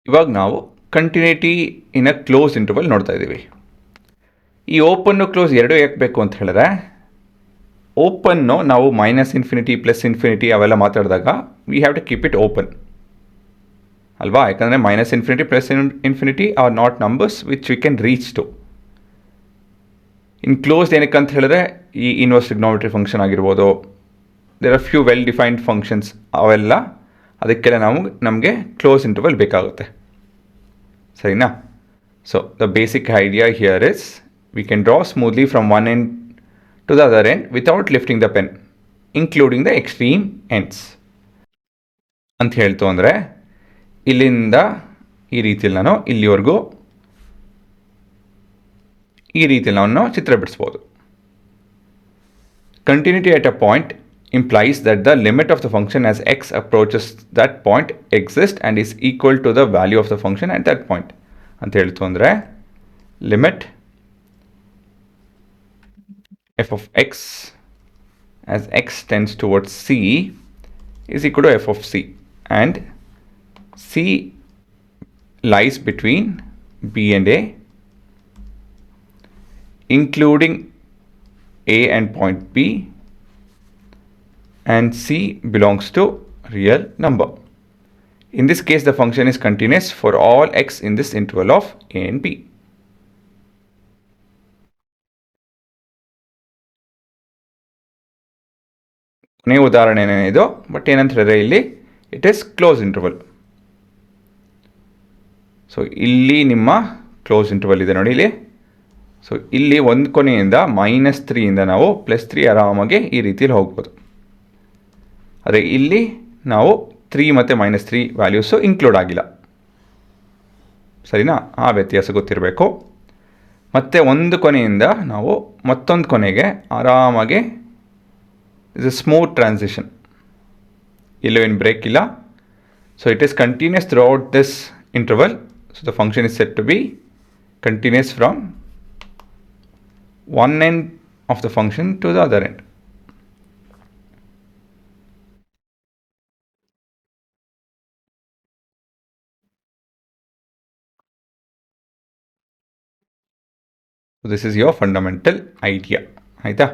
ಇವಾಗ ನಾವು continuity in a close interval ನೋಡ್ತಾ ಇದ್ದೀವಿ. ಈ ಓಪನ್ನು ಕ್ಲೋಸ್ ಎರಡೂ ಯಾಕೆ ಬೇಕು ಅಂತ ಹೇಳಿದ್ರೆ, ಓಪನ್ನು ನಾವು -∞, +∞ ಅವೆಲ್ಲ ಮಾತಾಡಿದಾಗ we have to keep it open ಅಲ್ವಾ? ಯಾಕಂದರೆ -∞, +∞ are not numbers which we can reach to. In closed ಏನಕ್ಕೆ ಅಂತ ಹೇಳಿದ್ರೆ, ಈ ಇನ್ವರ್ಸ್ ಟ್ರಿಗ್ನೋಮೆಟ್ರಿ ಫಂಕ್ಷನ್ ಆಗಿರ್ಬೋದು, there are few well defined functions, ಅವೆಲ್ಲ ಅದಕ್ಕೆಲ್ಲ ನಮಗೆ ಕ್ಲೋಸ್ ಇಂಟರ್ವಲ್ ಬೇಕಾಗುತ್ತೆ. ಸರಿನಾ? So the basic idea here is we can draw smoothly from one end to the other end without lifting the pen, including the extreme ends ಅಂತ ಹೇಳ್ತು. ಅಂದರೆ ಇಲ್ಲಿಂದ ಈ ರೀತಿಯಲ್ಲಿ ನಾನು ಇಲ್ಲಿವರೆಗೂ ಈ ರೀತಿಯಲ್ಲಿ ನಾವು ಚಿತ್ರ ಬಿಡಿಸ್ಬೋದು. Continuity at a point implies that the limit of the function as x approaches that point exists and is equal to the value of the function at that point. ಅಂತ ಹೇಳ್ತು ಅಂದರೆ limit f of x as x tends towards c is equal to f of c, and c lies between b and a, including a and point b, and c belongs to real number. In this case, the function is continuous for all x in this interval of a and b. ಕೊನೆಯ ಉದಾಹರಣೆ ಏನಿದು, but ಏನಂತ ಹೇಳಿದ್ರೆ ಇಲ್ಲಿ it is close interval. So ಇಲ್ಲಿ ನಿಮ್ಮ close interval ಇದೆ ನೋಡಿ ಇಲ್ಲಿ. ಸೊ ಇಲ್ಲಿ ಒಂದು ಕೊನೆಯಿಂದ -3ಇಂದ ನಾವು +3 ಆರಾಮಾಗಿ ಈ ರೀತಿಯಲ್ಲಿ ಹೋಗ್ಬೋದು. ಆದರೆ ಇಲ್ಲಿ ನಾವು 3 ಮತ್ತು -3 ವ್ಯಾಲ್ಯೂಸು ಇನ್ಕ್ಲೂಡ್ ಆಗಿಲ್ಲ. ಸರಿನಾ? ಆ ವ್ಯತ್ಯಾಸ ಗೊತ್ತಿರಬೇಕು. ಮತ್ತು ಒಂದು ಕೊನೆಯಿಂದ ನಾವು ಮತ್ತೊಂದು ಕೊನೆಗೆ ಆರಾಮಾಗಿ ಇಸ್ ಎ ಸ್ಮೂತ್ ಟ್ರಾನ್ಸಿಷನ್, ಎಲ್ಲೂ ಏನು ಬ್ರೇಕ್ ಇಲ್ಲ. So it is continuous throughout this interval. So the function is set to be continuous from one end of the function to the other end. So this is your fundamental idea. ಆಯಿತಾ?